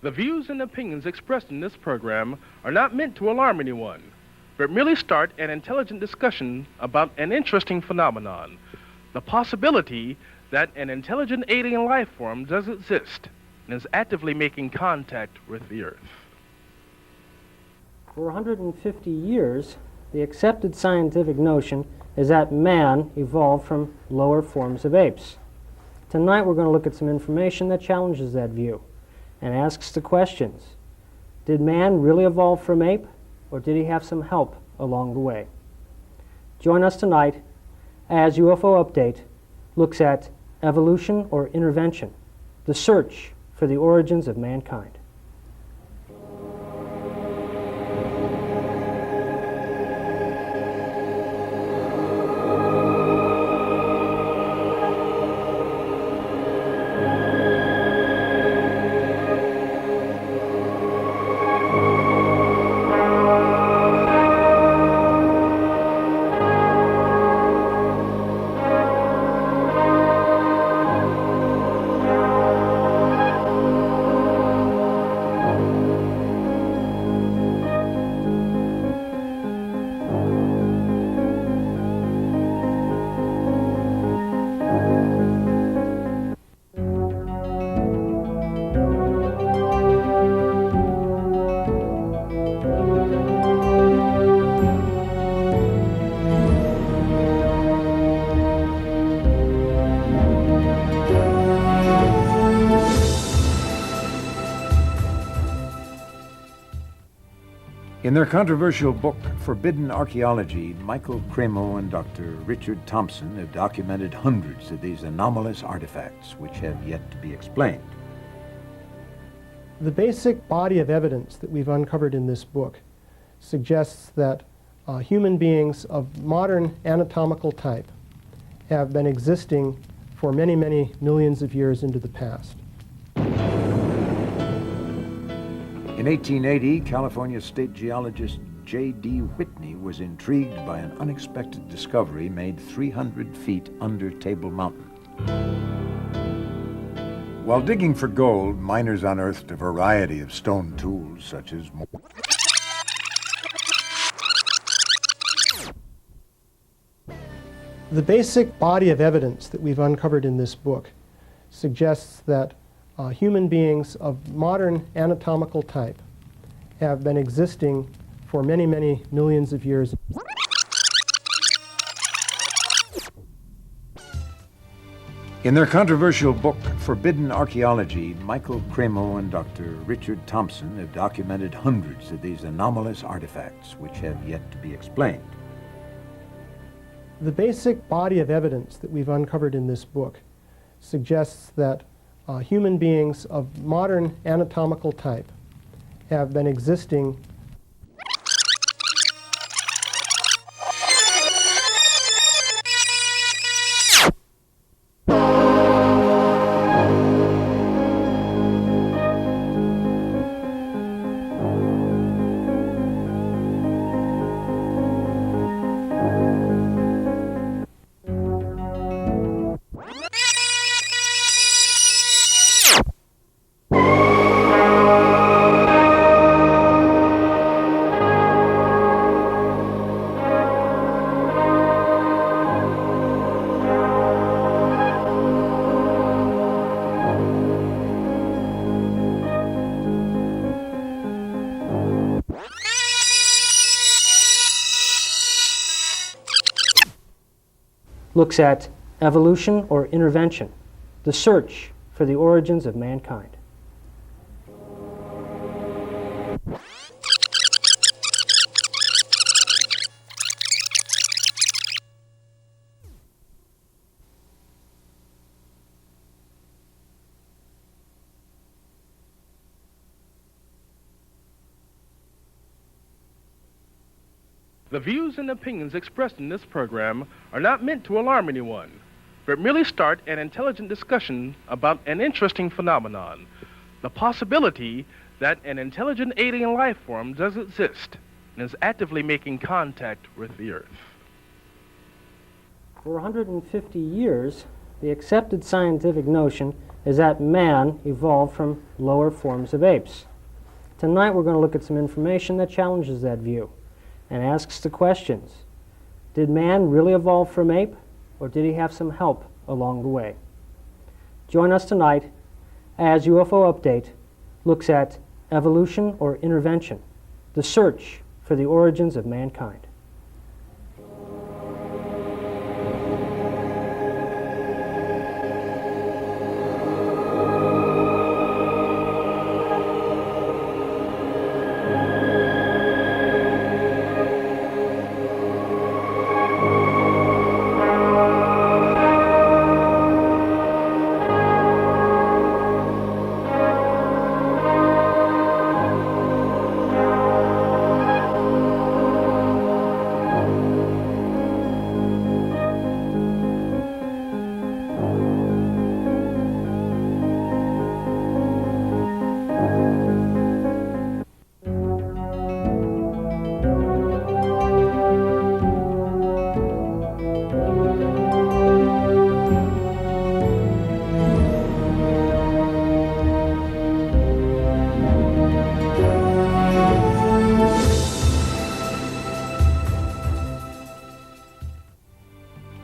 The views and opinions expressed in this program are not meant to alarm anyone, but merely start an intelligent discussion about an interesting phenomenon, the possibility that an intelligent alien life form does exist and is actively making contact with the Earth. For 150 years, the accepted scientific notion is that man evolved from lower forms of apes. Tonight we're going to look at some information that challenges that view and asks the questions: did man really evolve from ape, or did he have some help along the way? Join us tonight as UFO Update looks at evolution or intervention, the search for the origins of mankind. In their controversial book, Forbidden Archaeology, Michael Cremo and Dr. Richard Thompson have documented hundreds of these anomalous artifacts which have yet to be explained. The basic body of evidence that we've uncovered in this book suggests that human beings of modern anatomical type have been existing for many, many millions of years into the past. In 1880, California state geologist J.D. Whitney was intrigued by an unexpected discovery made 300 feet under Table Mountain. While digging for gold, miners unearthed a variety of stone tools such as The basic body of evidence that we've uncovered in this book suggests that human beings of modern anatomical type have been existing for many, many millions of years. In their controversial book, Forbidden Archaeology, Michael Cremo and Dr. Richard Thompson have documented hundreds of these anomalous artifacts which have yet to be explained. The basic body of evidence that we've uncovered in this book suggests that human beings of modern anatomical type have been existing looks at evolution or intervention, the search for the origins of mankind. The views and opinions expressed in this program are not meant to alarm anyone, but merely start an intelligent discussion about an interesting phenomenon, the possibility that an intelligent alien life form does exist and is actively making contact with the Earth. For 150 years, the accepted scientific notion is that man evolved from lower forms of apes. Tonight we're going to look at some information that challenges that view and asks the questions: did man really evolve from ape, or did he have some help along the way? Join us tonight as UFO Update looks at evolution or intervention, the search for the origins of mankind.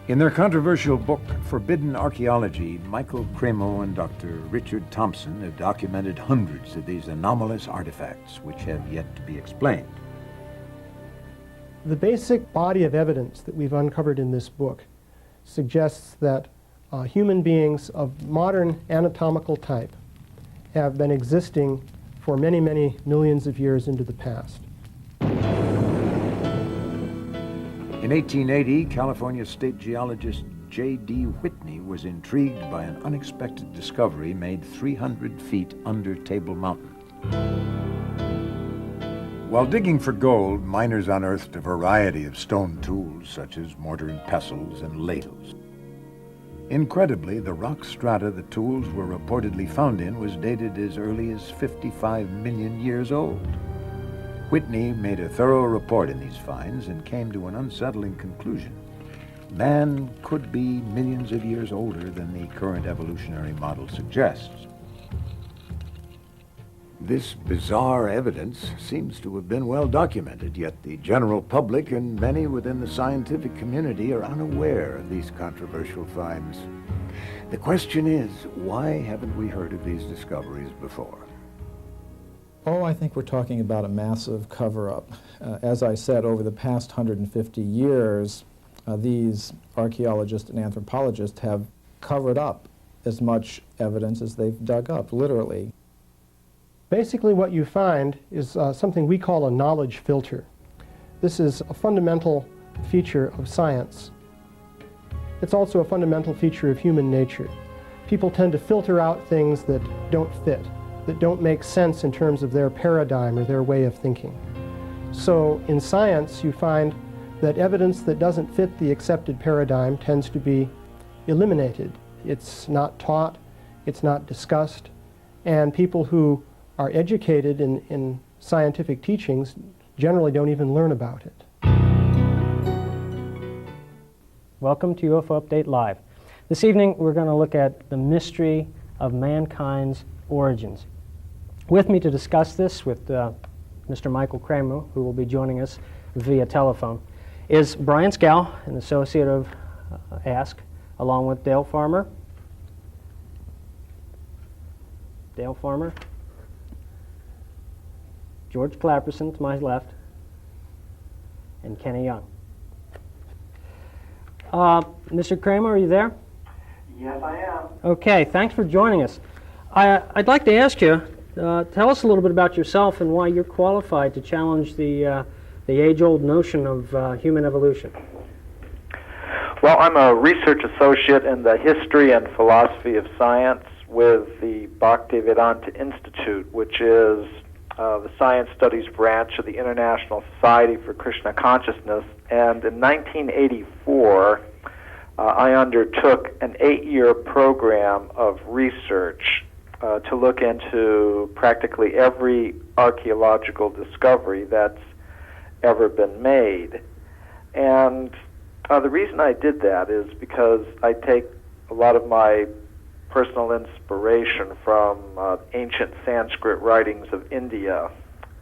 In their controversial book, Forbidden Archaeology, Michael Cremo and Dr. Richard Thompson have documented hundreds of these anomalous artifacts which have yet to be explained. The basic body of evidence that we've uncovered in this book suggests that human beings of modern anatomical type have been existing for many, many millions of years into the past. In 1880, California state geologist J.D. Whitney was intrigued by an unexpected discovery made 300 feet under Table Mountain. While digging for gold, miners unearthed a variety of stone tools such as mortar and pestles and ladles. Incredibly, the rock strata the tools were reportedly found in was dated as early as 55 million years old. Whitney made a thorough report in these finds and came to an unsettling conclusion. Man could be millions of years older than the current evolutionary model suggests. This bizarre evidence seems to have been well documented, yet the general public and many within the scientific community are unaware of these controversial finds. The question is, why haven't we heard of these discoveries before? Oh, I think we're talking about a massive cover-up. As I said, over the past 150 years, these archaeologists and anthropologists have covered up as much evidence as they've dug up, literally. Basically what you find is something we call a knowledge filter. This is a fundamental feature of science. It's also a fundamental feature of human nature. People tend to filter out things that don't fit, that don't make sense in terms of their paradigm or their way of thinking. So in science, you find that evidence that doesn't fit the accepted paradigm tends to be eliminated. It's not taught, it's not discussed, and people who are educated in scientific teachings generally don't even learn about it. Welcome to UFO Update Live. This evening we're going to look at the mystery of mankind's origins. With me to discuss this with Mr. Michael Cremo, who will be joining us via telephone, is Brian Scal, an associate of ASK, along with Dale Farmer. George Clapperson to my left, and Kenny Young. Mr. Cremo, are you there? Yes, I am. Okay, thanks for joining us. I'd like to ask you, tell us a little bit about yourself and why you're qualified to challenge the age-old notion of human evolution. Well, I'm a research associate in the history and philosophy of science with the Bhaktivedanta Institute, which is the science studies branch of the International Society for Krishna Consciousness. And in 1984, I undertook an 8-year program of research to look into practically every archaeological discovery that's ever been made. And the reason I did that is because I take a lot of my personal inspiration from ancient Sanskrit writings of India.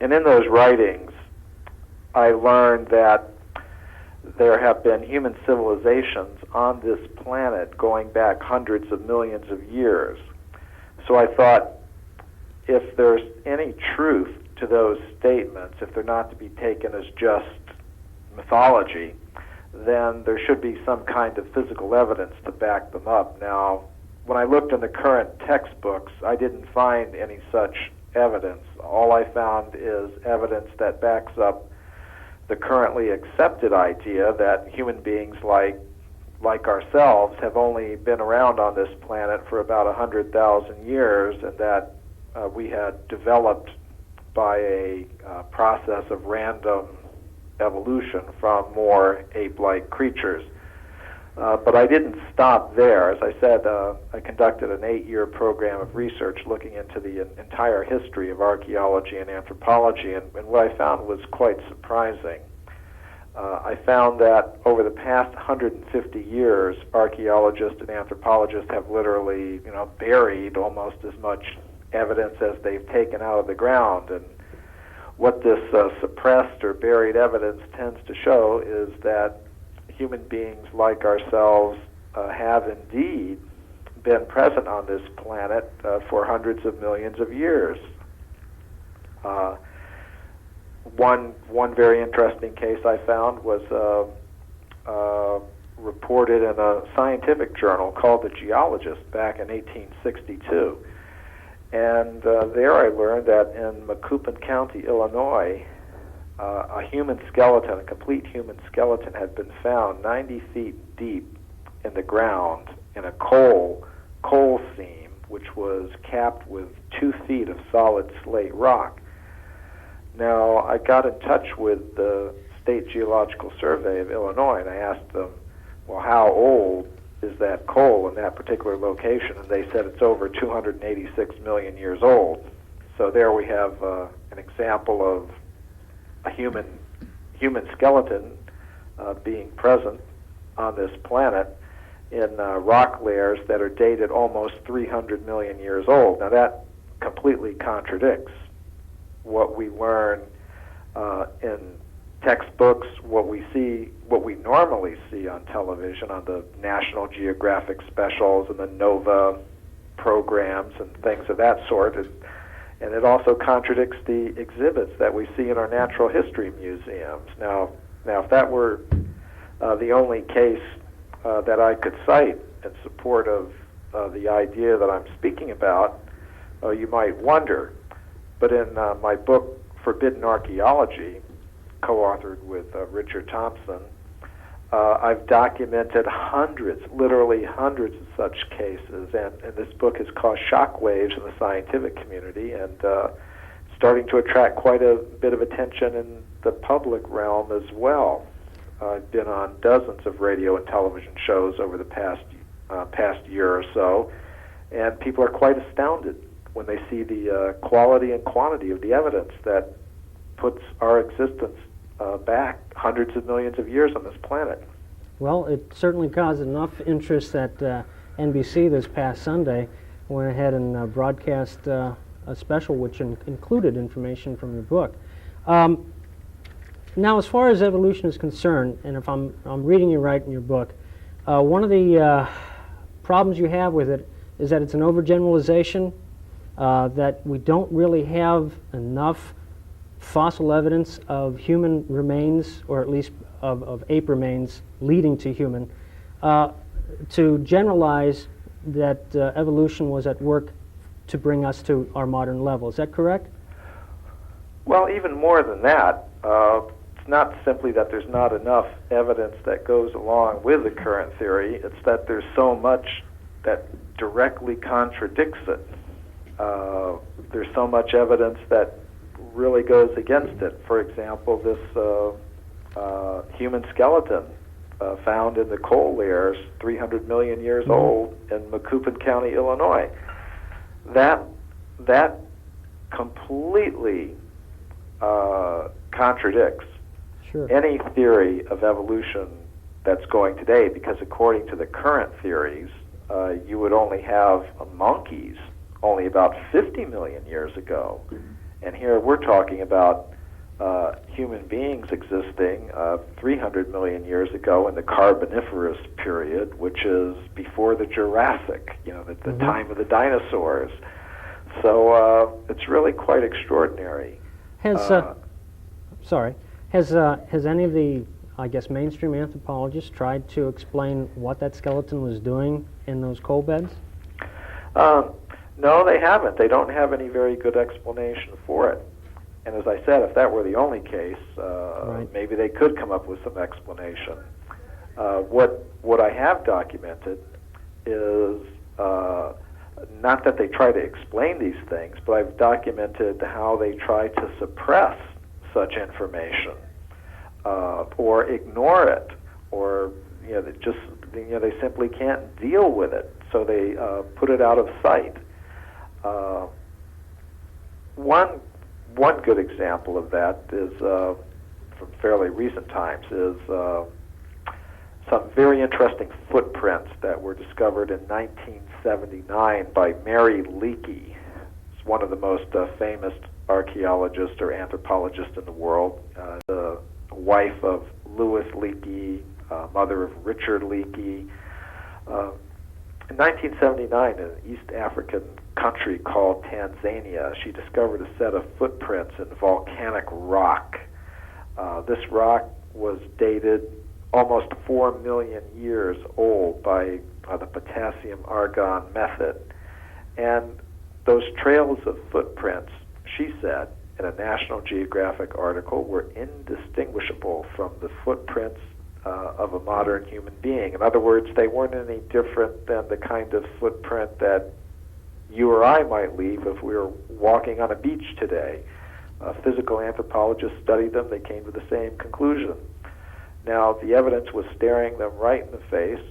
And in those writings, I learned that there have been human civilizations on this planet going back hundreds of millions of years. So I thought, if there's any truth to those statements, if they're not to be taken as just mythology, then there should be some kind of physical evidence to back them up. Now, when I looked in the current textbooks, I didn't find any such evidence. All I found is evidence that backs up the currently accepted idea that human beings like ourselves have only been around on this planet for about 100,000 years, and that we had developed by a process of random evolution from more ape-like creatures. But I didn't stop there. As I said, I conducted an 8-year program of research looking into the entire history of archaeology and anthropology, and what I found was quite surprising. I found that over the past 150 years, archaeologists and anthropologists have literally, buried almost as much evidence as they've taken out of the ground. And what this suppressed or buried evidence tends to show is that human beings like ourselves have indeed been present on this planet for hundreds of millions of years. One very interesting case I found was reported in a scientific journal called The Geologist back in 1862. And there I learned that in Macoupin County, Illinois, a human skeleton, a complete human skeleton, had been found 90 feet deep in the ground in a coal seam, which was capped with 2 feet of solid slate rock. Now, I got in touch with the State Geological Survey of Illinois, and I asked them, well, how old is that coal in that particular location? And they said it's over 286 million years old. So there we have an example of a human skeleton being present on this planet in rock layers that are dated almost 300 million years old. Now that completely contradicts what we learn in textbooks, what we normally see on television, on the National Geographic specials and the NOVA programs and things of that sort. And it also contradicts the exhibits that we see in our natural history museums. Now if that were the only case that I could cite in support of the idea that I'm speaking about, you might wonder. But in my book, Forbidden Archaeology, co-authored with Richard Thompson, I've documented literally hundreds of such cases, and this book has caused shockwaves in the scientific community and starting to attract quite a bit of attention in the public realm as well. I've been on dozens of radio and television shows over the past year or so, and people are quite astounded when they see the quality and quantity of the evidence that puts our existence back hundreds of millions of years on this planet. Well, it certainly caused enough interest that NBC this past Sunday went ahead and broadcast a special which included information from your book. Now, as far as evolution is concerned, and if I'm reading you right in your book, one of the problems you have with it is that it's an overgeneralization, that we don't really have enough fossil evidence of human remains, or at least of ape remains leading to human, to generalize that evolution was at work to bring us to our modern level. Is that correct? Well, even more than that, it's not simply that there's not enough evidence that goes along with the current theory, it's that there's so much that directly contradicts it. There's so much evidence that really goes against it. For example, this human skeleton found in the coal layers 300 million years old in Macoupin County, Illinois. That completely contradicts any theory of evolution that's going today, because according to the current theories, you would only have monkeys only about 50 million years ago. And here we're talking about human beings existing 300 million years ago in the Carboniferous period, which is before the Jurassic, the time of the dinosaurs. So it's really quite extraordinary. Has any of the, I guess, mainstream anthropologists tried to explain what that skeleton was doing in those coal beds? No, they haven't. They don't have any very good explanation for it. And as I said, if that were the only case, maybe they could come up with some explanation. What I have documented is not that they try to explain these things, but I've documented how they try to suppress such information or ignore it, or they simply can't deal with it, so they put it out of sight. One good example of that is from fairly recent times is some very interesting footprints that were discovered in 1979 by Mary Leakey. It's one of the most famous archaeologists or anthropologists in the world, the wife of Louis Leakey, mother of Richard Leakey. In 1979, in an East African country called Tanzania, she discovered a set of footprints in volcanic rock. This rock was dated almost 4 million years old by the potassium-argon method. And those trails of footprints, she said, in a National Geographic article, were indistinguishable from the footprints of a modern human being. In other words, they weren't any different than the kind of footprint that you or I might leave if we were walking on a beach today. Physical anthropologists studied them. They came to the same conclusion. Now, the evidence was staring them right in the face,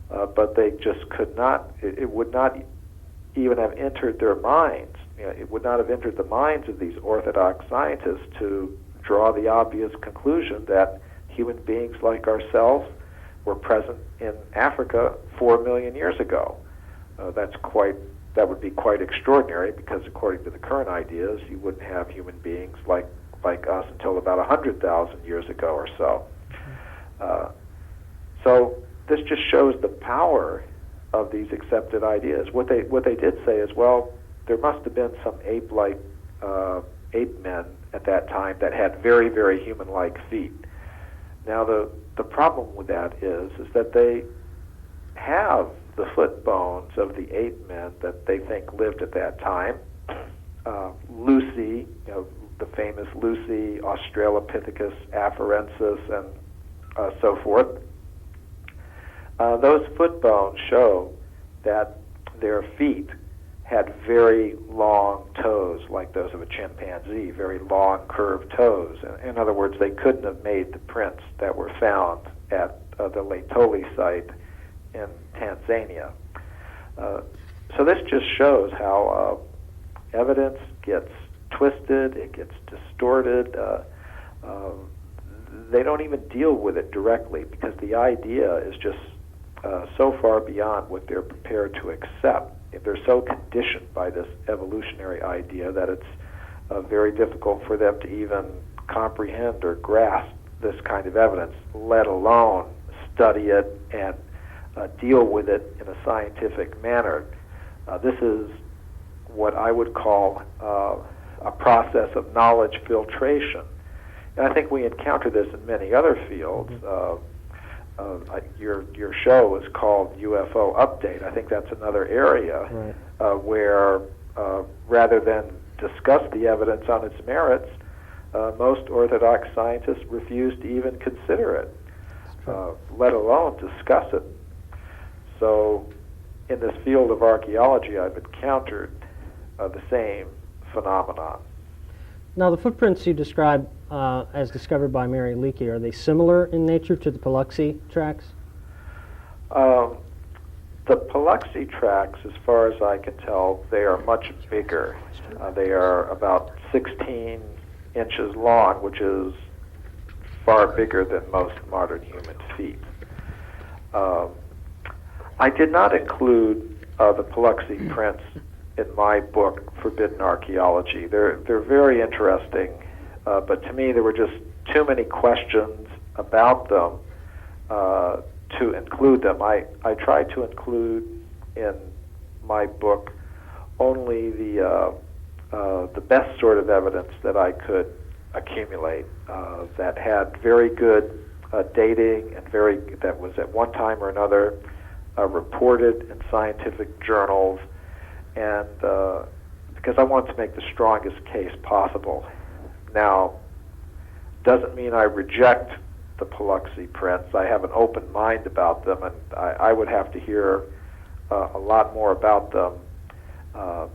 but they just could not, it would not even have entered their minds. It would not have entered the minds of these orthodox scientists to draw the obvious conclusion that human beings like ourselves were present in Africa 4 million years ago. That would be quite extraordinary, because according to the current ideas, you wouldn't have human beings like us until about 100,000 years ago or so. So this just shows the power of these accepted ideas. What they did say is, well, there must have been some ape-like ape men at that time that had very, very human-like feet. Now the problem with that is that they have the foot bones of the ape men that they think lived at that time. Lucy, the famous Lucy, Australopithecus afarensis, and so forth. Those foot bones show that their feet had very long toes, like those of a chimpanzee, very long curved toes. In other words, they couldn't have made the prints that were found at the Leibold site in Tanzania. So this just shows how evidence gets twisted, it gets distorted. They don't even deal with it directly, because the idea is just so far beyond what they're prepared to accept. They're so conditioned by this evolutionary idea that it's very difficult for them to even comprehend or grasp this kind of evidence, let alone study it and deal with it in a scientific manner. This is what I would call a process of knowledge filtration. And I think we encounter this in many other fields. Your show is called UFO Update. I think that's another area where rather than discuss the evidence on its merits, most orthodox scientists refuse to even consider it, let alone discuss it. So in this field of archaeology, I've encountered the same phenomenon. Now, the footprints you describe as discovered by Mary Leakey, are they similar in nature to the Paluxy tracks? The Paluxy tracks, as far as I can tell, they are much bigger. They are about 16 inches long, which is far bigger than most modern human feet. I did not include the Paluxy prints in my book, Forbidden Archaeology. They're very interesting, but to me there were just too many questions about them to include them. I tried to include in my book only the best sort of evidence that I could accumulate that had very good dating and that was at one time or another reported in scientific journals, and because I wanted to make the strongest case possible. Now, doesn't mean I reject the Paluxy prints. I have an open mind about them, and I would have to hear a lot more about them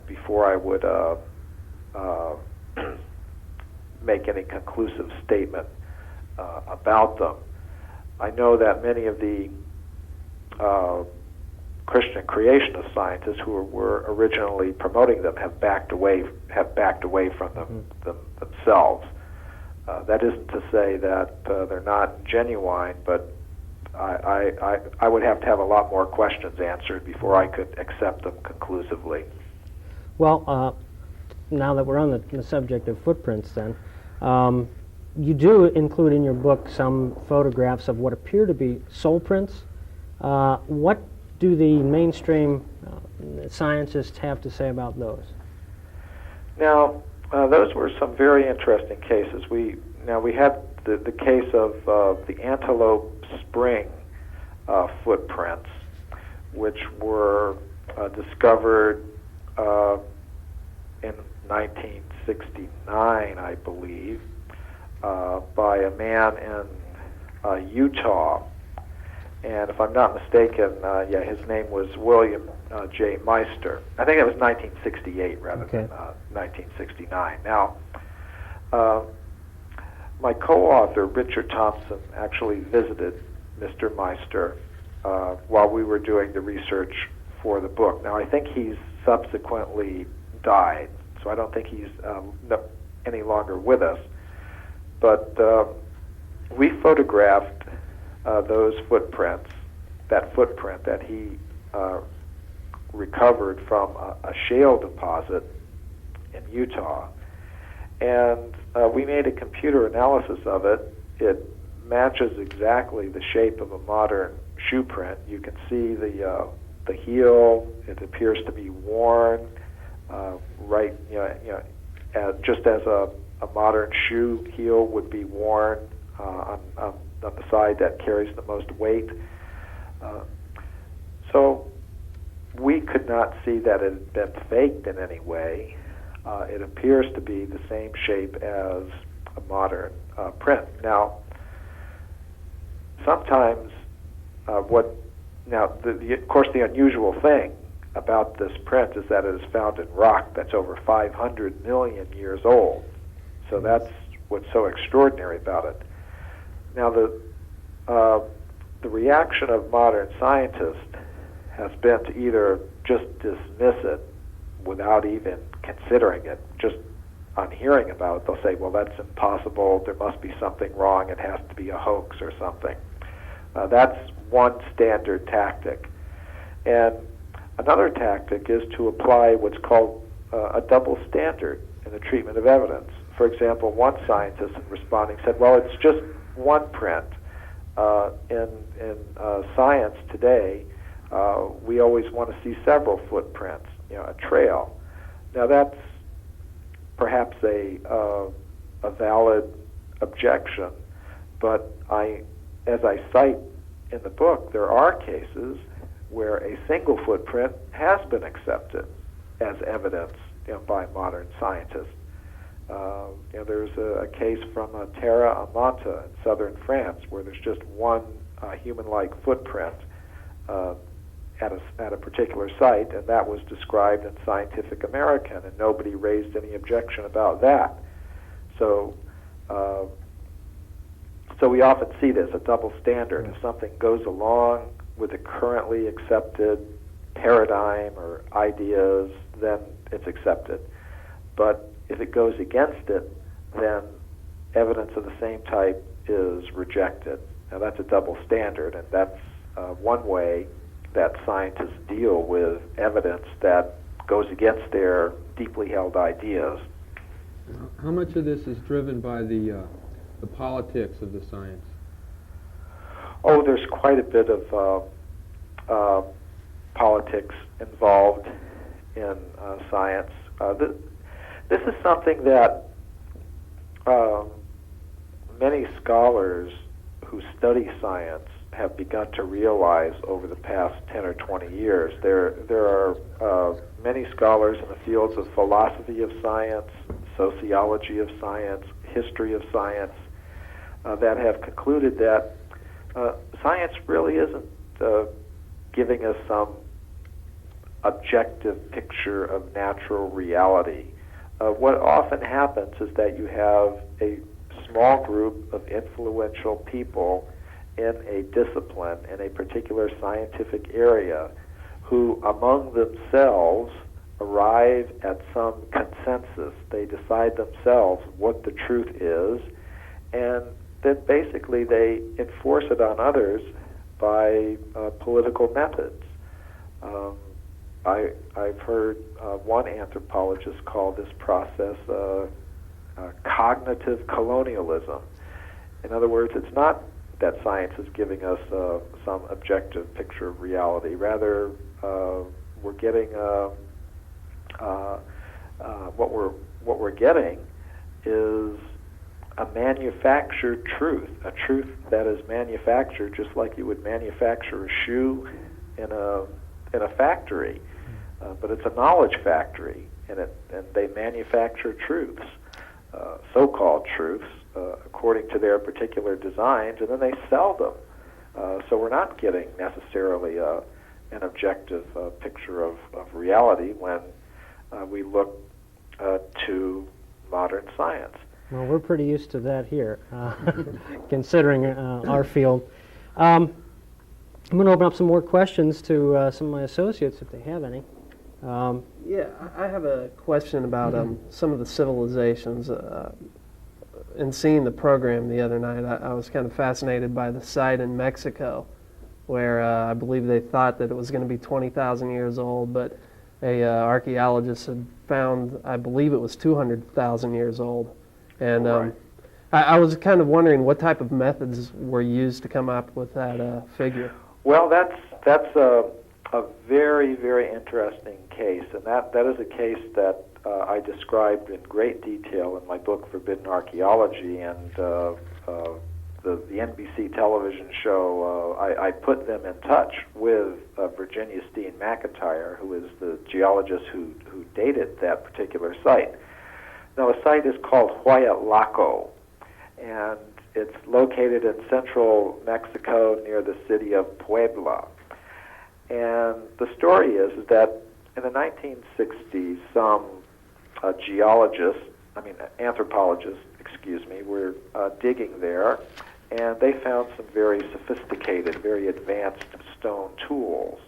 before I would make any conclusive statement about them. I know that many of the Christian creationist scientists who were originally promoting them have backed away from them themselves. That isn't to say that they're not genuine, but I would have to have a lot more questions answered before I could accept them conclusively. Well, now that we're on the subject of footprints then, you do include in your book some photographs of what appear to be sole prints. What do the mainstream scientists have to say about those? Now, those were some very interesting cases. We had the case of the Antelope Spring footprints, which were discovered in 1969, I believe, by a man in Utah. And if I'm not mistaken, his name was William J. Meister. I think it was 1968 rather than 1969. Now, my co-author, Richard Thompson, actually visited Mr. Meister while we were doing the research for the book. Now, I think he's subsequently died, so I don't think he's any longer with us. But we photographed those footprints, that footprint that he recovered from a shale deposit in Utah. And we made a computer analysis of it. It matches exactly the shape of a modern shoe print. You can see the heel. It appears to be worn just as a modern shoe heel would be worn on the side that carries the most weight. So we could not see that it had been faked in any way. It appears to be the same shape as a modern print. Now, sometimes of course, the unusual thing about this print is that it is found in rock that's over 500 million years old. So that's what's so extraordinary about it. Now, the reaction of modern scientists has been to either just dismiss it without even considering it. Just on hearing about it, they'll say, well, that's impossible, there must be something wrong, it has to be a hoax or something. That's one standard tactic. And another tactic is to apply what's called a double standard in the treatment of evidence. For example, one scientist in responding said, well, it's just one print. In science today, we always want to see several footprints, a trail. Now that's perhaps a valid objection, but as I cite in the book, there are cases where a single footprint has been accepted as evidence by modern scientists. There's a case from Terra Amata in southern France where there's just one human-like footprint at a particular site, and that was described in Scientific American, and nobody raised any objection about that. So we often see this, a double standard. If something goes along with the currently accepted paradigm or ideas, then it's accepted. But if it goes against it, then evidence of the same type is rejected. Now that's a double standard, and that's one way that scientists deal with evidence that goes against their deeply held ideas. How much of this is driven by the politics of the science? Oh, there's quite a bit of politics involved in science. This is something that many scholars who study science have begun to realize over the past 10 or 20 years. There are many scholars in the fields of philosophy of science, sociology of science, history of science, that have concluded that science really isn't giving us some objective picture of natural reality. What often happens is that you have a small group of influential people in a discipline, in a particular scientific area, who among themselves arrive at some consensus. They decide themselves what the truth is, and then basically they enforce it on others by political methods. I've heard one anthropologist call this process cognitive colonialism. In other words, it's not that science is giving us some objective picture of reality. Rather, we're getting what we're getting is a manufactured truth, a truth that is manufactured just like you would manufacture a shoe in a factory, but it's a knowledge factory, and they manufacture truths, so-called truths, according to their particular designs, and then they sell them. So we're not getting necessarily an objective picture of reality when we look to modern science. Well, we're pretty used to that here, considering our field. I'm going to open up some more questions to some of my associates, if they have any. Yeah, I have a question about some of the civilizations. In seeing the program the other night, I was kind of fascinated by the site in Mexico, where I believe they thought that it was going to be 20,000 years old, but a archaeologist had found, I believe it was 200,000 years old. And Right. I was kind of wondering what type of methods were used to come up with that figure. Well, that's a very, very interesting case, and that is a case that I described in great detail in my book, Forbidden Archaeology, and the NBC television show. I put them in touch with Virginia Steen McIntyre, who is the geologist who dated that particular site. Now, the site is called Huayatlaco, and it's located in central Mexico near the city of Puebla. And the story is that in the 1960s, some anthropologists, were digging there, and they found some very sophisticated, very advanced stone tools.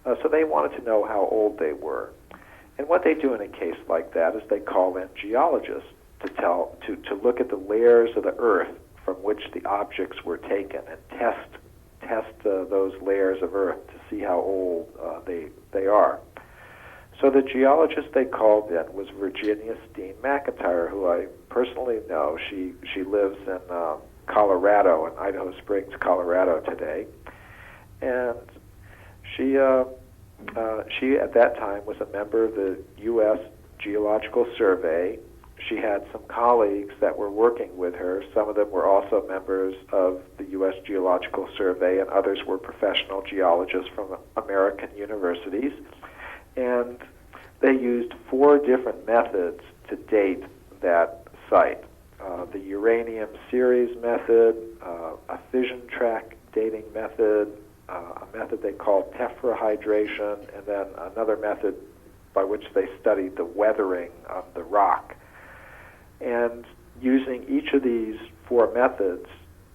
So they wanted to know how old they were. And what they do in a case like that is they call in geologists to look at the layers of the earth from which the objects were taken and test those layers of earth to see how old they are. So the geologist they called in was Virginia Steen McIntyre, who I personally know. She lives in Colorado, in Idaho Springs, Colorado today, and she at that time was a member of the U.S. Geological Survey. She had some colleagues that were working with her. Some of them were also members of the U.S. Geological Survey, and others were professional geologists from American universities. And they used 4 different methods to date that site. The uranium series method, a fission track dating method, a method they called tetrahydration, and then another method by which they studied the weathering of the rock. And using each of these 4 methods,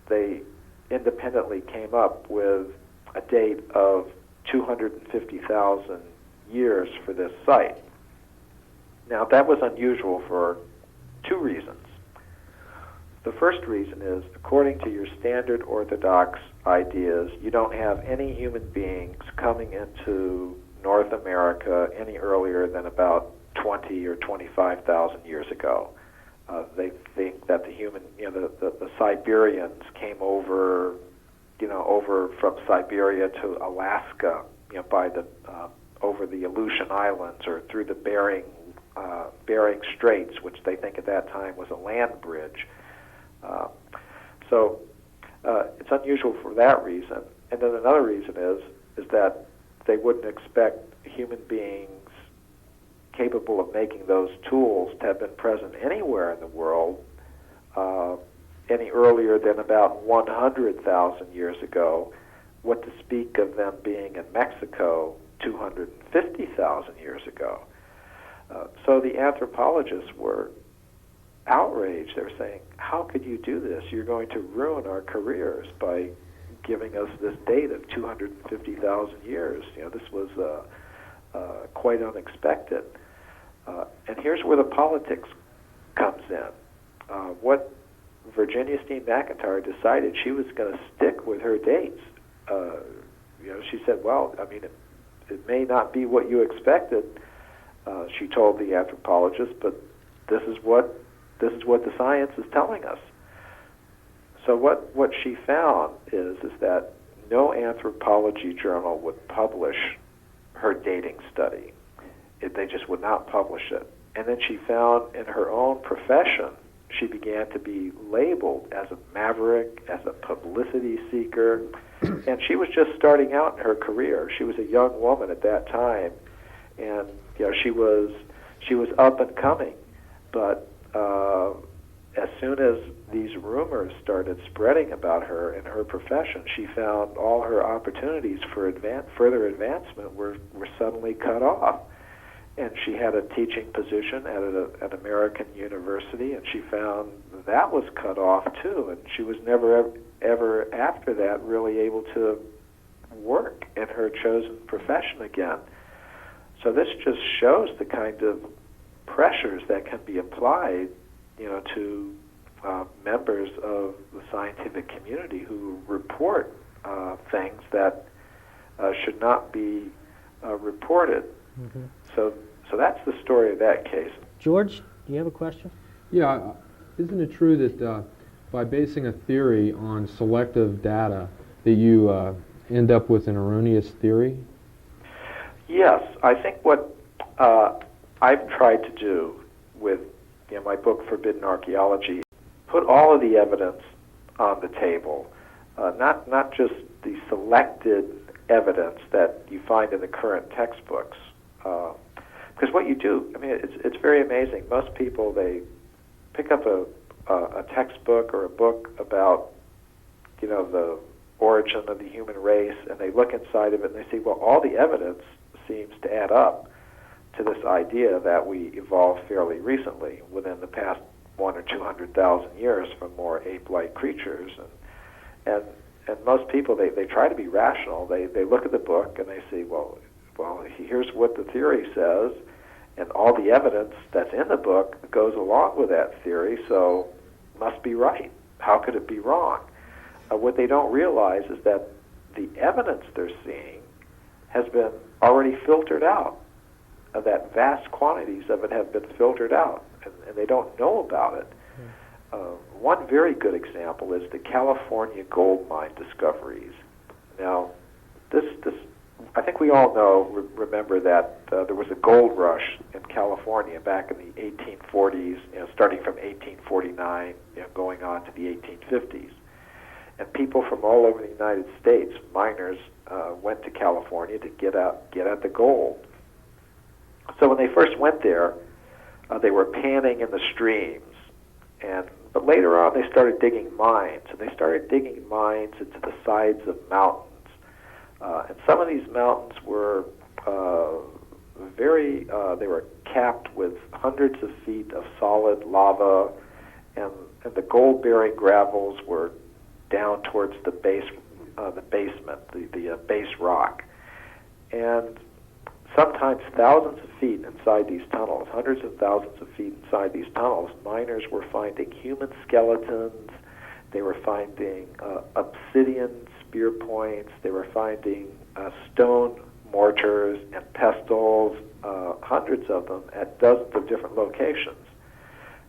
they independently came up with a date of 250,000 years for this site. Now, that was unusual for 2 reasons. The first reason is, according to your standard orthodox ideas, you don't have any human beings coming into North America any earlier than about 20 or 25,000 years ago. They think that the Siberians came over, over from Siberia to Alaska, by the over the Aleutian Islands or through the Bering Straits, which they think at that time was a land bridge. So it's unusual for that reason. And then another reason is that they wouldn't expect human beings capable of making those tools to have been present anywhere in the world any earlier than about 100,000 years ago. What to speak of them being in Mexico 250,000 years ago. So the anthropologists were outraged. They were saying, how could you do this? You're going to ruin our careers by giving us this date of 250,000 years. This was quite unexpected. And here's where the politics comes in. What Virginia Steen McIntyre decided, she was going to stick with her dates. She said, well, I mean, it may not be what you expected, she told the anthropologist, but this is what the science is telling us. So what she found is that no anthropology journal would publish her dating study. They just would not publish it. And then she found in her own profession, she began to be labeled as a maverick, as a publicity seeker, and she was just starting out in her career. She was a young woman at that time, and she was up and coming. But as soon as these rumors started spreading about her and her profession, she found all her opportunities for further advancement were suddenly cut off. And she had a teaching position at an American university, and she found that was cut off too. And she was never ever after that really able to work in her chosen profession again. So this just shows the kind of pressures that can be applied, to members of the scientific community who report things that should not be reported. Mm-hmm. So that's the story of that case. George, do you have a question? Yeah, isn't it true that by basing a theory on selective data that you end up with an erroneous theory? Yes, I think what I've tried to do with my book, Forbidden Archaeology, put all of the evidence on the table, not just the selected evidence that you find in the current textbooks. Because what you do, it's very amazing. Most people, they pick up a textbook or a book about, the origin of the human race, and they look inside of it and they see, well, all the evidence seems to add up to this idea that we evolved fairly recently, within the past 100,000 or 200,000 years, from more ape-like creatures. And most people, they try to be rational. They look at the book and they see, well, here's what the theory says, and all the evidence that's in the book goes along with that theory, so must be right. How could it be wrong? What they don't realize is that the evidence they're seeing has been already filtered out. That vast quantities of it have been filtered out, and they don't know about it. One very good example is the California gold mine discoveries. Now, this I think we all remember that there was a gold rush in California back in the 1840s, starting from 1849, going on to the 1850s. And people from all over the United States, miners, went to California to get at the gold. So when they first went there, they were panning in the streams, but later on they started digging mines, and they started digging mines into the sides of mountains. And some of these mountains were they were capped with hundreds of feet of solid lava, and the gold-bearing gravels were down towards the basement, the base rock. And sometimes thousands of feet inside these tunnels, hundreds of thousands of feet inside these tunnels, miners were finding human skeletons. They were finding obsidian spear points. They were finding stone mortars and pestles, hundreds of them at dozens of different locations.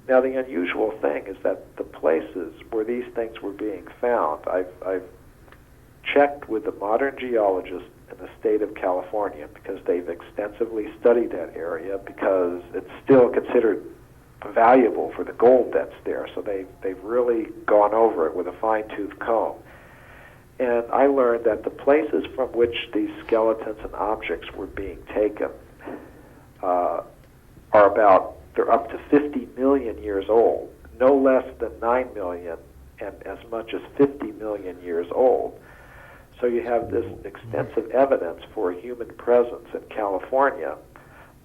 Now, the unusual thing is that the places where these things were being found, I've checked with the modern geologists in the state of California because they've extensively studied that area because it's still considered valuable for the gold that's there. So they've really gone over it with a fine-tooth comb. And I learned that the places from which these skeletons and objects were being taken they're up to 50 million years old, no less than 9 million, and as much as 50 million years old. So you have this extensive evidence for a human presence in California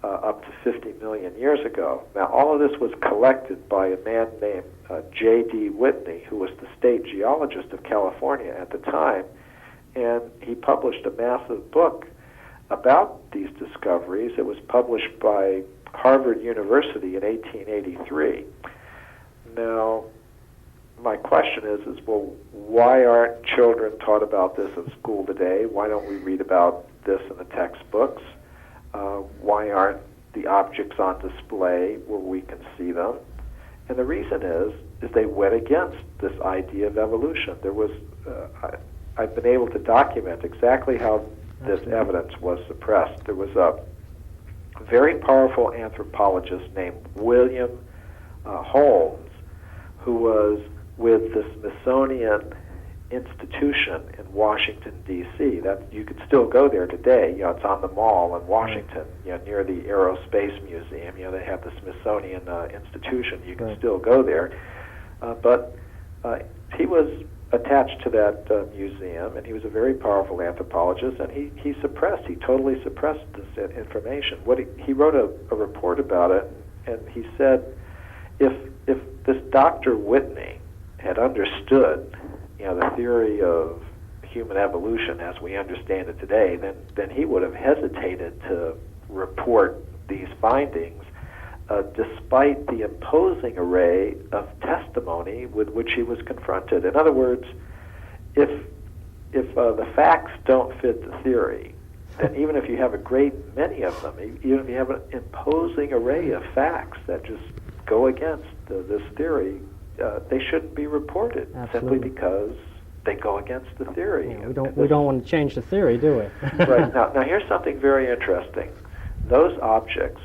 up to 50 million years ago. Now, all of this was collected by a man named J.D. Whitney, who was the state geologist of California at the time, and he published a massive book about these discoveries. It was published by Harvard University in 1883. Now, my question is, well, why aren't children taught about this in school today? Why don't we read about this in the textbooks? Why aren't the objects on display where we can see them? And the reason is they went against this idea of evolution. There was, I've been able to document exactly how this evidence was suppressed. There was a very powerful anthropologist named William Holmes, who was with the Smithsonian Institution in Washington, D.C. That you could still go there today. It's on the Mall in Washington, near the Aerospace Museum. They have the Smithsonian Institution. You can still go there. But he was attached to that museum, and he was a very powerful anthropologist, and he totally suppressed this information. He wrote a report about it, and he said, if this Dr. Whitney had understood, the theory of human evolution as we understand it today, then he would have hesitated to report these findings, despite the imposing array of testimony with which he was confronted. In other words, if the facts don't fit the theory, then even if you have a great many of them, even if you have an imposing array of facts that just go against this theory, they shouldn't be reported. Absolutely. Simply because they go against the theory. Yeah, we don't want to change the theory, do we? Right. Now here's something very interesting. Those objects,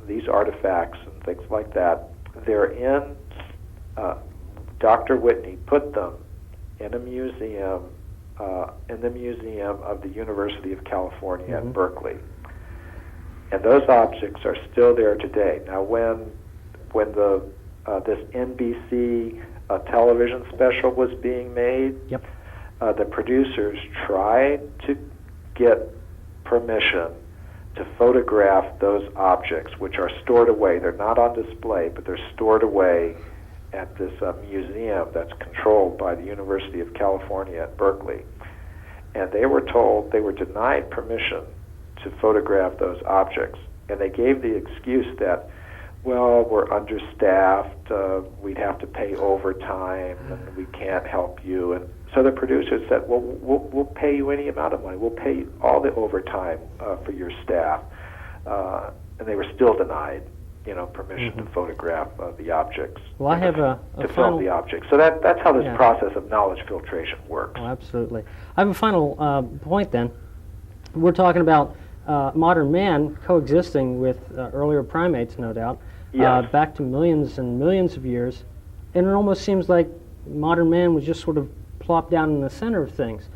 these artifacts and things like that, they're in, Dr. Whitney put them in a museum, in the museum of the University of California at Berkeley. And those objects are still there today. Now when this NBC television special was being made, the producers tried to get permission to photograph those objects, which are stored away. They're not on display, but they're stored away at this museum that's controlled by the University of California at Berkeley. And they were denied permission to photograph those objects. And they gave the excuse that, well, we're understaffed, we'd have to pay overtime, and we can't help you. And so the producers said, well, we'll pay you any amount of money. We'll pay you all the overtime for your staff. And they were still denied, permission to photograph the objects. Well, I have a to final... film the objects. So that's how this process of knowledge filtration works. Oh, absolutely. I have a final point then. We're talking about modern man coexisting with earlier primates, no doubt, back to millions and millions of years, and it almost seems like modern man was just sort of plopped down in the center of things.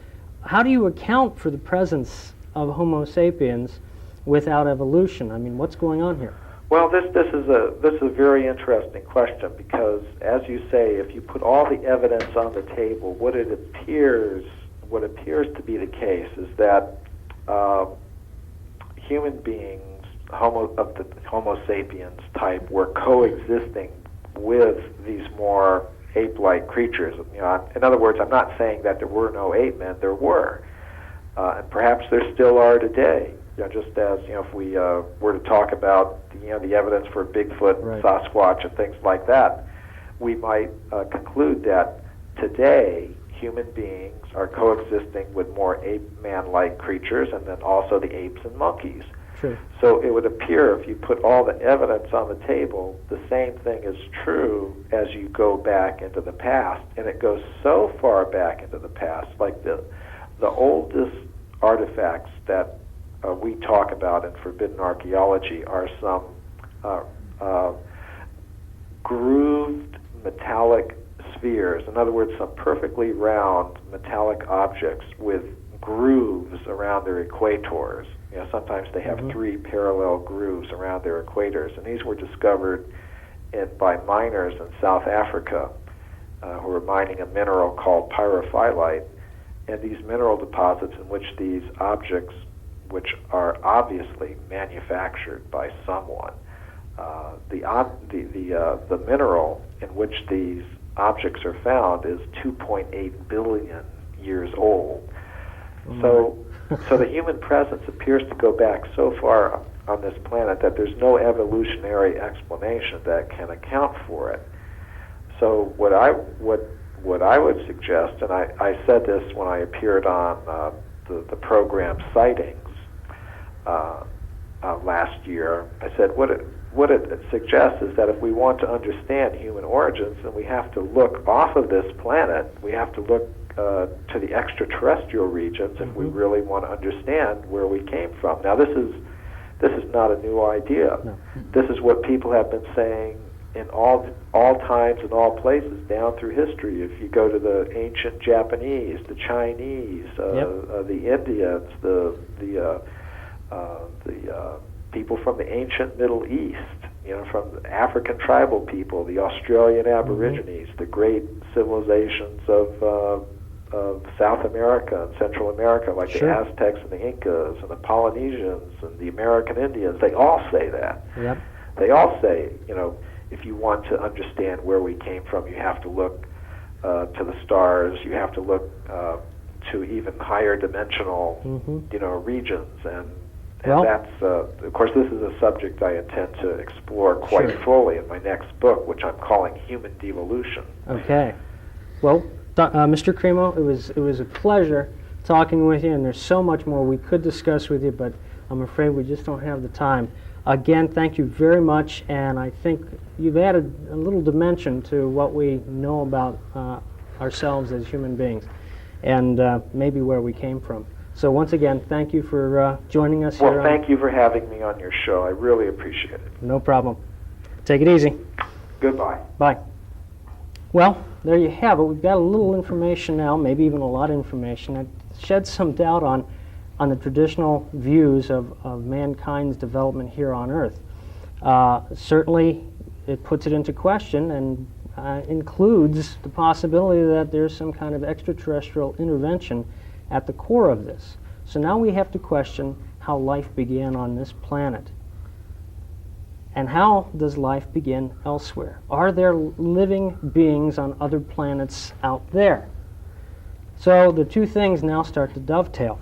How do you account for the presence of Homo sapiens without evolution? I mean, what's going on here? Well, this is a very interesting question because, as you say, if you put all the evidence on the table, what appears to be the case is that human beings of the Homo sapiens type were coexisting with these more ape-like creatures. In other words, I'm not saying that there were no ape men. There were, and perhaps there still are today. just as, if we were to talk about, the evidence for Bigfoot, Right. Sasquatch, and things like that, we might conclude that today human beings are coexisting with more ape-man-like creatures, and then also the apes and monkeys. True. So it would appear, if you put all the evidence on the table, the same thing is true as you go back into the past, and it goes so far back into the past. Like the oldest artifacts that we talk about in forbidden archaeology are some grooved metallic spheres. In other words, some perfectly round metallic objects with grooves around their equators. Sometimes they have 3 parallel grooves around their equators, and these were discovered by miners in South Africa who were mining a mineral called pyrophyllite. And these mineral deposits in which these objects, which are obviously manufactured by someone, the mineral in which these objects are found is 2.8 billion years old. So the human presence appears to go back so far on this planet that there's no evolutionary explanation that can account for it. So what I would suggest, and I said this when I appeared on the program Sightings last year, I said what it suggests is that if we want to understand human origins, then we have to look off of this planet. We have to look to the extraterrestrial regions if we really want to understand where we came from. Now, this is not a new idea. No. This is what people have been saying in all times and all places down through history. If you go to the ancient Japanese, the Chinese, the Indians, the people from the ancient Middle East, from the African tribal people, the Australian Aborigines, the great civilizations of South America and Central America, like the Aztecs and the Incas and the Polynesians and the American Indians, they all say that. Yep. They all say, if you want to understand where we came from, you have to look to the stars, you have to look to even higher dimensional, regions, and that's, of course, this is a subject I intend to explore quite fully in my next book, which I'm calling Human Devolution. Okay. Well, Mr. Cremo, it was a pleasure talking with you, and there's so much more we could discuss with you, but I'm afraid we just don't have the time. Again, thank you very much, and I think you've added a little dimension to what we know about ourselves as human beings, and maybe where we came from. So once again, thank you for joining us here. Well, thank you for having me on your show. I really appreciate it. No problem. Take it easy. Goodbye. Bye. Well, there you have it. We've got a little information now, maybe even a lot of information that sheds some doubt on the traditional views of mankind's development here on Earth. Certainly, it puts it into question and includes the possibility that there's some kind of extraterrestrial intervention at the core of this. So now we have to question how life began on this planet. And how does life begin elsewhere? Are there living beings on other planets out there? So the two things now start to dovetail.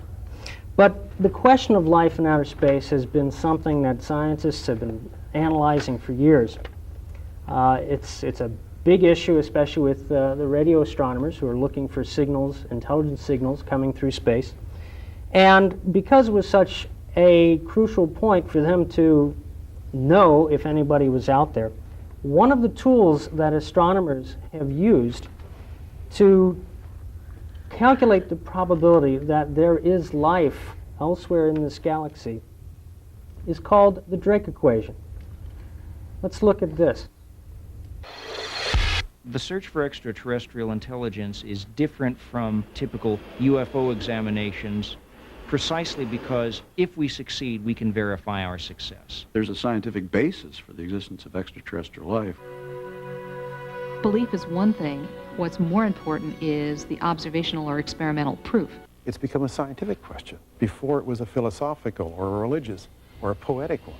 But the question of life in outer space has been something that scientists have been analyzing for years. It's a big issue, especially with the radio astronomers who are looking for signals, intelligent signals coming through space. And because it was such a crucial point for them to know if anybody was out there, one of the tools that astronomers have used to calculate the probability that there is life elsewhere in this galaxy is called the Drake equation. Let's look at this. The search for extraterrestrial intelligence is different from typical UFO examinations precisely because if we succeed, we can verify our success. There's a scientific basis for the existence of extraterrestrial life. Belief is one thing. What's more important is the observational or experimental proof. It's become a scientific question. Before it was a philosophical or a religious or a poetic one.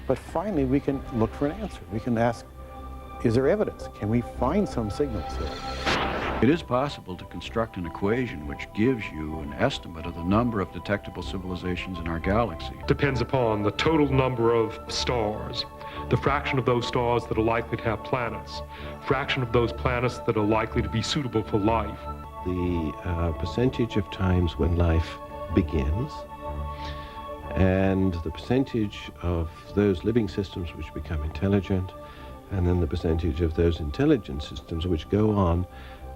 But finally we can look for an answer. We can ask, is there evidence? Can we find some signals there? It is possible to construct an equation which gives you an estimate of the number of detectable civilizations in our galaxy. Depends upon the total number of stars, the fraction of those stars that are likely to have planets, fraction of those planets that are likely to be suitable for life. The percentage of times when life begins, and the percentage of those living systems which become intelligent, and then the percentage of those intelligent systems which go on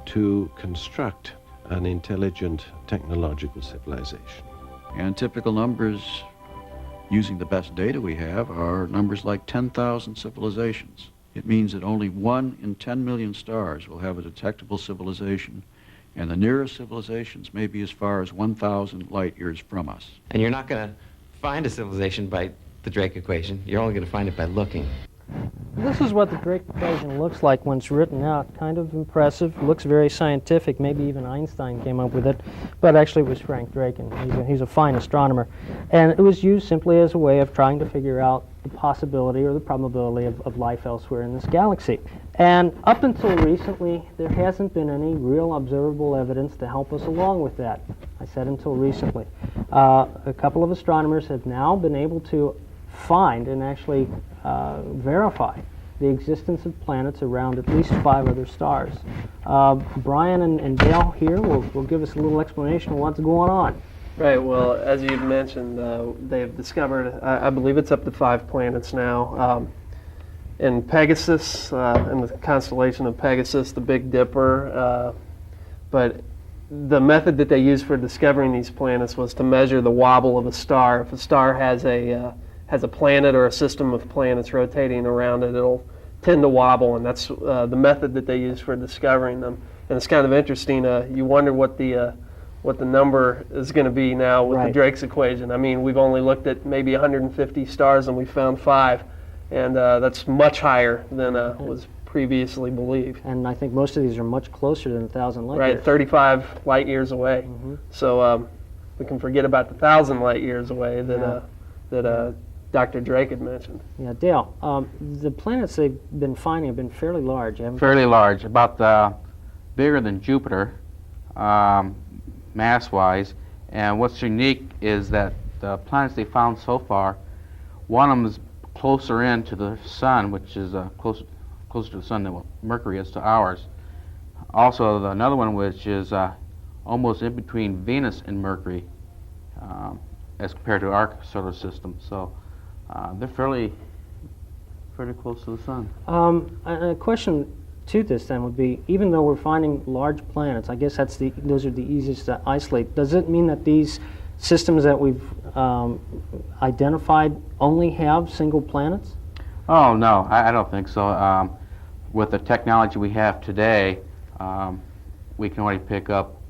to construct an intelligent technological civilization. And typical numbers, using the best data we have, are numbers like 10,000 civilizations. It means that only 1 in 10 million stars will have a detectable civilization, and the nearest civilizations may be as far as 1,000 light years from us. And you're not going to find a civilization by the Drake equation. You're only going to find it by looking. This is what the Drake equation looks like when it's written out. Kind of impressive, looks very scientific. Maybe even Einstein came up with it, but actually it was Frank Drake, and he's a fine astronomer. And it was used simply as a way of trying to figure out the possibility or the probability of life elsewhere in this galaxy. And up until recently, there hasn't been any real observable evidence to help us along with that. I said until recently. A couple of astronomers have now been able to find and actually verify the existence of planets around at least 5 other stars. Brian and Dale here will give us a little explanation of what's going on. Right, well, as you mentioned, they've discovered, I believe it's up to 5 planets now. In Pegasus, in the constellation of Pegasus, the Big Dipper, but the method that they used for discovering these planets was to measure the wobble of a star. If a star has a planet or a system of planets rotating around it, it'll tend to wobble, and that's the method that they use for discovering them. And it's kind of interesting. You wonder what the number is going to be now with the Drake's equation. I mean, we've only looked at maybe 150 stars, and we found 5, and that's much higher than was previously believed. And I think most of these are much closer than 1,000 light years. Right, 35 light years away. Mm-hmm. So we can forget about the 1,000 light years away that Dr. Drake had mentioned. Yeah, Dale, the planets they've been finding have been fairly large, haven't they? Fairly large, about bigger than Jupiter, mass-wise. And what's unique is that the planets they found so far, one of them is closer in to the Sun, which is closer to the Sun than what Mercury is to ours. Also, another one which is almost in between Venus and Mercury as compared to our solar system. So they're fairly close to the Sun. A question to this then would be, even though we're finding large planets, I guess those are the easiest to isolate, does it mean that these systems that we've identified only have single planets? Oh, no, I don't think so. With the technology we have today, we can already pick up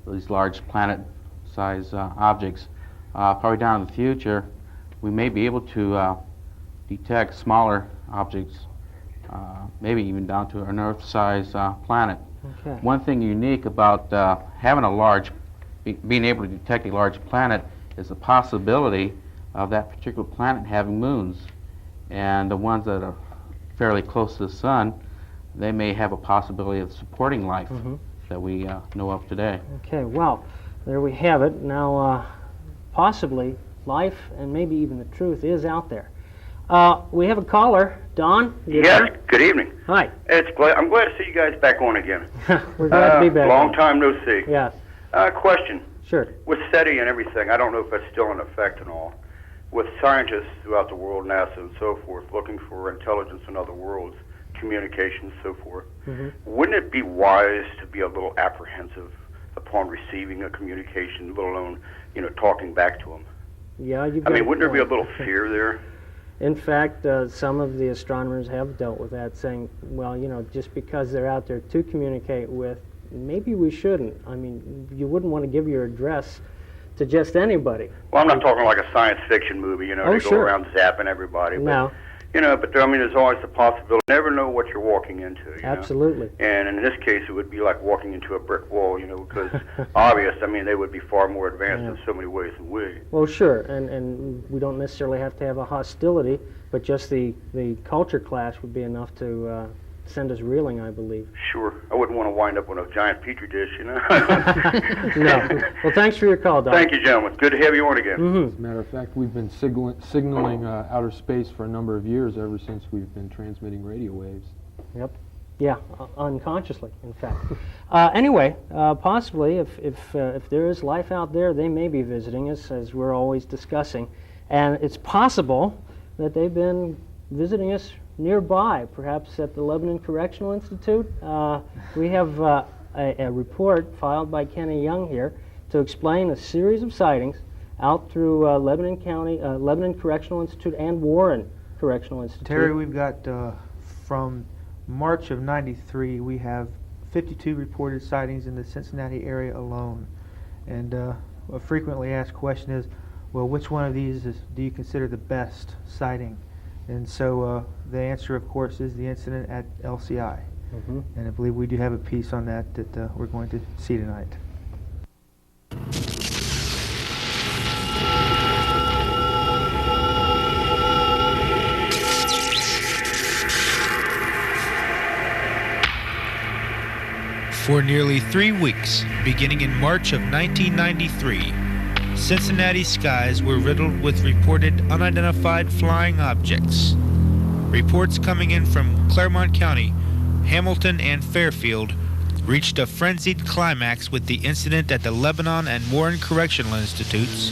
these large planet-sized objects. Probably down in the future, we may be able to detect smaller objects, maybe even down to an Earth-sized planet. Okay. One thing unique about being able to detect a large planet is the possibility of that particular planet having moons. And the ones that are fairly close to the Sun, they may have a possibility of supporting life that we know of today. Okay, well, there we have it. Now, possibly life and maybe even the truth is out there. We have a caller, Don. Yes, good evening. Hi. I'm glad to see you guys back on again. We're glad to be back. Long time no see. Yes. Question. Sure. With SETI and everything, I don't know if that's still in effect and all, with scientists throughout the world, NASA and so forth, looking for intelligence in other worlds, communications, so forth, wouldn't it be wise to be a little apprehensive upon receiving a communication, let alone, talking back to them? Yeah, wouldn't there be a little fear there? In fact, some of the astronomers have dealt with that, saying, well, just because they're out there to communicate with, maybe we shouldn't. I mean, you wouldn't want to give your address to just anybody. Well, I'm not talking like a science fiction movie, they go around zapping everybody. But, no. But there's always the possibility. You never know what you're walking into. Absolutely. And in this case, it would be like walking into a brick wall, because obvious, they would be far more advanced in so many ways than we. Well, sure, and we don't necessarily have to have a hostility, but just the culture clash would be enough to send us reeling, I believe. Sure. I wouldn't want to wind up on a giant petri dish, you know. No. Well, thanks for your call, Doc. Thank you, gentlemen. Good to have you on again. Mm-hmm. As a matter of fact, we've been signaling outer space for a number of years, ever since we've been transmitting radio waves. Yep. Yeah, unconsciously, in fact. Anyway, possibly, if there is life out there, they may be visiting us, as we're always discussing. And it's possible that they've been visiting us nearby, perhaps at the Lebanon Correctional Institute. We have a report filed by Kenny Young here to explain a series of sightings out through Lebanon County, Lebanon Correctional Institute, and Warren Correctional Institute. Terry, we've got from March of '93, we have 52 reported sightings in the Cincinnati area alone. And a frequently asked question is, well, which one of these do you consider the best sighting? And so the answer, of course, is the incident at LCI. Mm-hmm. And I believe we do have a piece on that we're going to see tonight. For nearly 3 weeks, beginning in March of 1993, Cincinnati skies were riddled with reported unidentified flying objects. Reports coming in from Claremont County, Hamilton, and Fairfield reached a frenzied climax with the incident at the Lebanon and Warren Correctional Institutes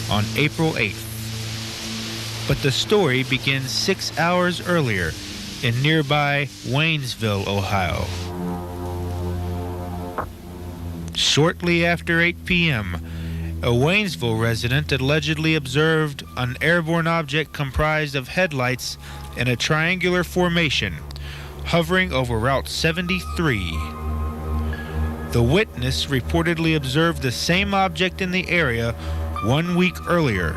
on April 8th. But the story begins 6 hours earlier in nearby Waynesville, Ohio. Shortly after 8 p.m., a Waynesville resident allegedly observed an airborne object comprised of headlights in a triangular formation, hovering over Route 73. The witness reportedly observed the same object in the area 1 week earlier.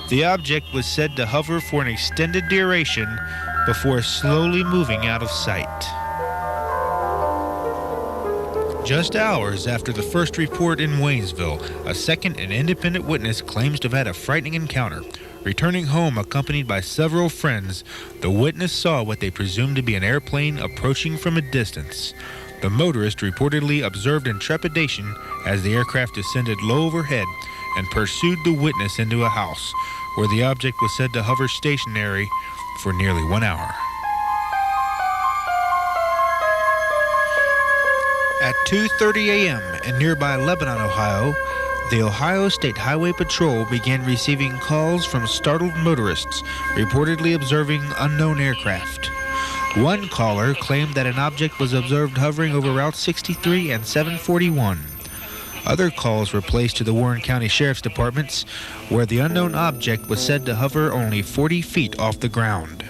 The object was said to hover for an extended duration before slowly moving out of sight. Just hours after the first report in Waynesville, a second and independent witness claims to have had a frightening encounter. Returning home accompanied by several friends, the witness saw what they presumed to be an airplane approaching from a distance. The motorist reportedly observed in trepidation as the aircraft descended low overhead and pursued the witness into a house, where the object was said to hover stationary for nearly 1 hour. At 2:30 a.m. in nearby Lebanon, Ohio, the Ohio State Highway Patrol began receiving calls from startled motorists reportedly observing unknown aircraft. One caller claimed that an object was observed hovering over Route 63 and 741. Other calls were placed to the Warren County Sheriff's Departments, where the unknown object was said to hover only 40 feet off the ground.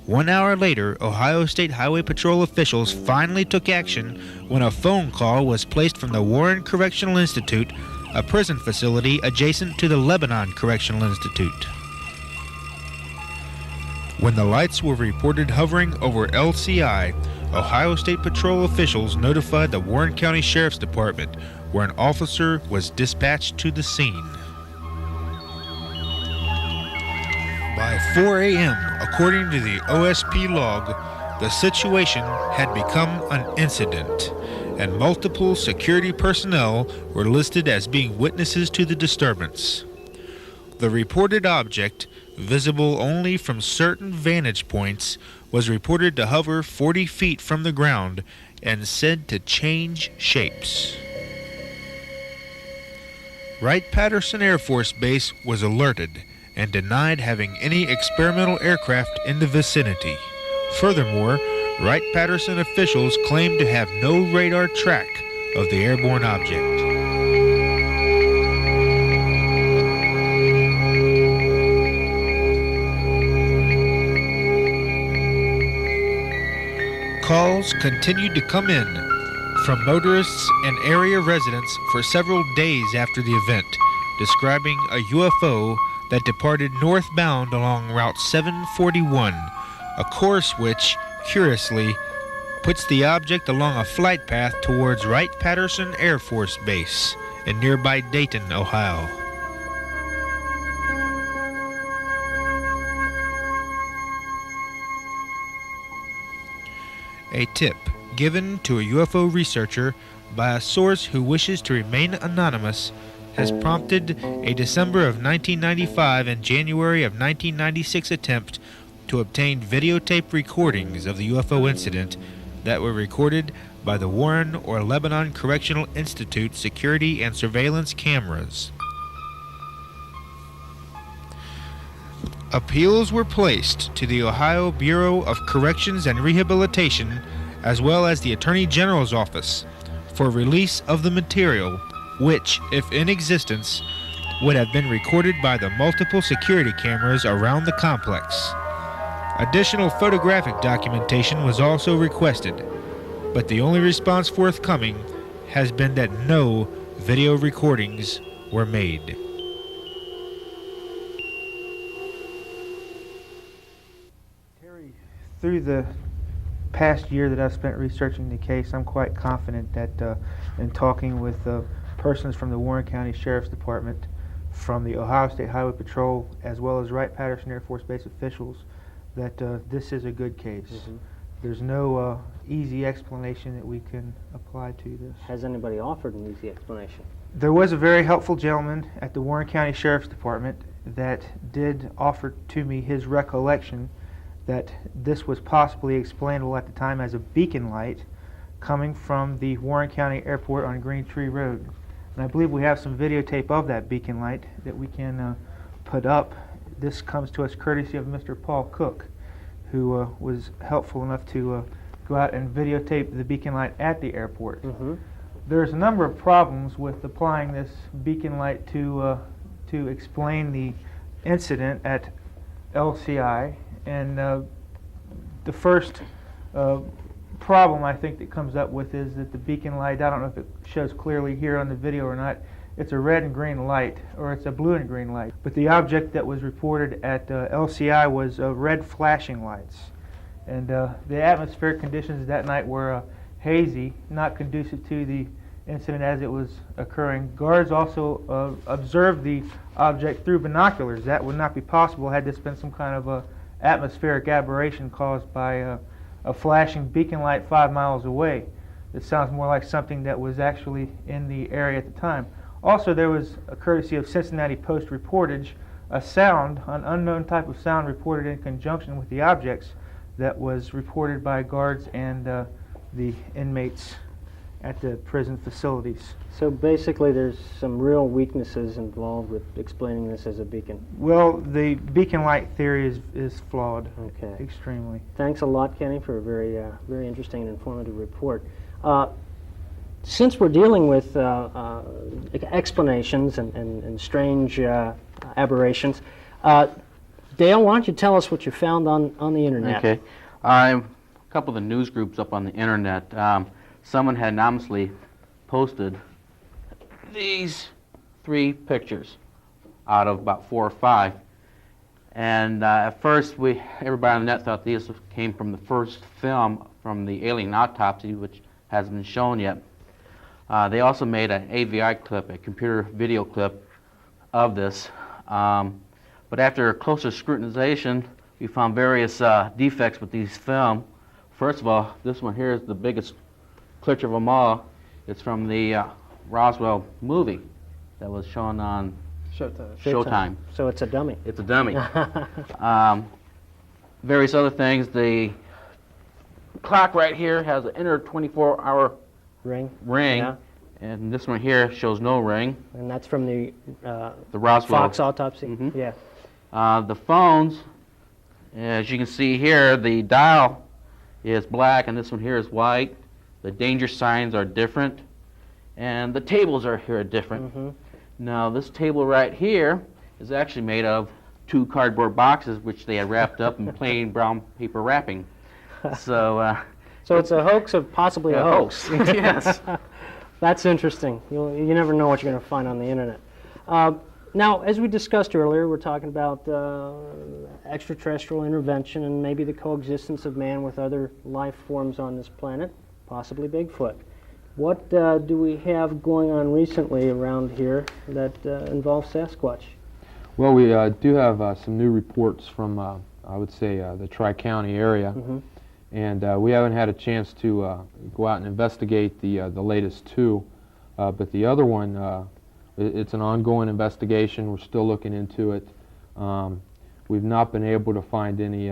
1 hour later, Ohio State Highway Patrol officials finally took action when a phone call was placed from the Warren Correctional Institute, a prison facility adjacent to the Lebanon Correctional Institute. When the lights were reported hovering over LCI, Ohio State Patrol officials notified the Warren County Sheriff's Department, where an officer was dispatched to the scene. By 4 a.m., according to the OSP log, the situation had become an incident, and multiple security personnel were listed as being witnesses to the disturbance. The reported object, visible only from certain vantage points, was reported to hover 40 feet from the ground and said to change shapes. Wright-Patterson Air Force Base was alerted and denied having any experimental aircraft in the vicinity. Furthermore, Wright-Patterson officials claimed to have no radar track of the airborne object. Calls continued to come in from motorists and area residents for several days after the event, describing a UFO that departed northbound along Route 741, a course which, curiously, puts the object along a flight path towards Wright-Patterson Air Force Base in nearby Dayton, Ohio. A tip given to a UFO researcher by a source who wishes to remain anonymous has prompted a December of 1995 and January of 1996 attempt to obtain videotape recordings of the UFO incident that were recorded by the Warren or Lebanon Correctional Institute security and surveillance cameras. Appeals were placed to the Ohio Bureau of Corrections and Rehabilitation as well as the Attorney General's Office for release of the material which, if in existence, would have been recorded by the multiple security cameras around the complex. Additional photographic documentation was also requested, but the only response forthcoming has been that no video recordings were made. Terry, through the past year that I've spent researching the case, I'm quite confident that in talking with persons from the Warren County Sheriff's Department, from the Ohio State Highway Patrol, as well as Wright-Patterson Air Force Base officials, that this is a good case. There's no easy explanation that we can apply to this. Has anybody offered an easy explanation? There was a very helpful gentleman at the Warren County Sheriff's Department that did offer to me his recollection that this was possibly explainable at the time as a beacon light coming from the Warren County Airport on Green Tree Road. And I believe we have some videotape of that beacon light that we can put up. This comes to us courtesy of Mr. Paul Cook, who was helpful enough to go out and videotape the beacon light at the airport. There's a number of problems with applying this beacon light to explain the incident at LCI. And the first problem I think that comes up with is that the beacon light, I don't know if it shows clearly here on the video or not, it's a red and green light, or it's a blue and green light. But the object that was reported at LCI was red flashing lights. And the atmospheric conditions that night were hazy, not conducive to the incident as it was occurring. Guards also observed the object through binoculars. That would not be possible had this been some kind of atmospheric aberration caused by a flashing beacon light 5 miles away. It sounds more like something that was actually in the area at the time. Also, there was a courtesy of Cincinnati Post reportage, a sound, an unknown type of sound reported in conjunction with the objects that was reported by guards and the inmates at the prison facilities. So basically there's some real weaknesses involved with explaining this as a beacon. Well, the beacon light theory is flawed. Okay. Extremely. Thanks a lot, Kenny, for a very interesting and informative report. Since we're dealing with explanations and strange aberrations, Dale, why don't you tell us what you found on the internet? Okay. A couple of the news groups up on the internet, someone had anonymously posted these 3 pictures out of about 4 or 5. And at first, everybody on the net thought these came from the first film from the alien autopsy, which hasn't been shown yet. They also made an AVI clip, a computer video clip of this. But after closer scrutinization, we found various defects with these film. First of all, this one here is the biggest picture of them all. It's from the Roswell movie that was shown on Showtime. So it's a dummy. It's a dummy. Various other things. The clock right here has an inner 24-hour ring. Yeah. And this one here shows no ring. And that's from the Roswell Fox autopsy. Yeah. The phones, as you can see here, the dial is black and this one here is white. The danger signs are different. And the tables are here are different. Now this table right here is actually made of 2 cardboard boxes which they had wrapped up in plain brown paper wrapping. So it's a hoax of possibly a hoax. Yes. That's interesting. You never know what you're going to find on the internet. Now, as we discussed earlier, we're talking about extraterrestrial intervention and maybe the coexistence of man with other life forms on this planet, possibly Bigfoot. What do we have going on recently around here that involves Sasquatch? Well, we do have some new reports from, I would say, the Tri-County area. And we haven't had a chance to go out and investigate the latest two, but the other one, it's an ongoing investigation. We're still looking into it. We've not been able to find any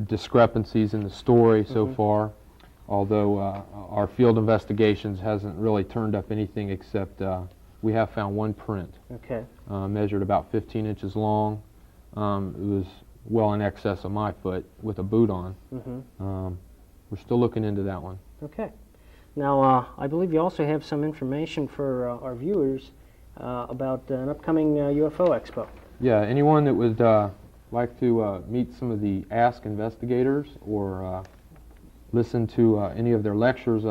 discrepancies in the story so far, although our field investigations hasn't really turned up anything except we have found one print. Okay. Measured about 15 inches long. It was well in excess of my foot with a boot on. We're still looking into that one. Okay. Now, I believe you also have some information for our viewers about an upcoming UFO Expo. Yeah, anyone that would like to meet some of the Ask Investigators or listen to any of their lectures,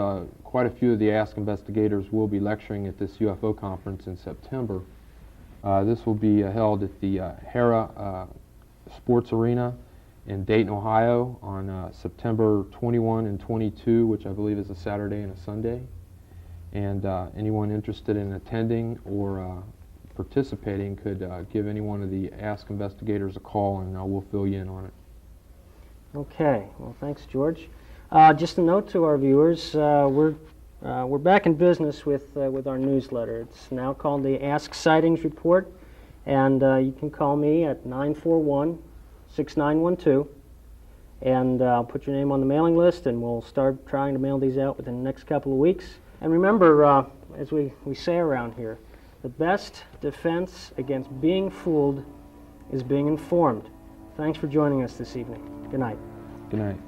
quite a few of the Ask Investigators will be lecturing at this UFO conference in September. This will be held at the Hera Sports Arena in Dayton, Ohio on September 21 and 22, which I believe is a Saturday and a Sunday. And anyone interested in attending or participating could give any one of the Ask Investigators a call, and we'll fill you in on it. Okay. Well, thanks, George. Just a note to our viewers, we're back in business with our newsletter. It's now called the Ask Sightings Report, and you can call me at 941-6912, and I'll put your name on the mailing list, and we'll start trying to mail these out within the next couple of weeks. And remember, as we say around here, the best defense against being fooled is being informed. Thanks for joining us this evening. Good night. Good night.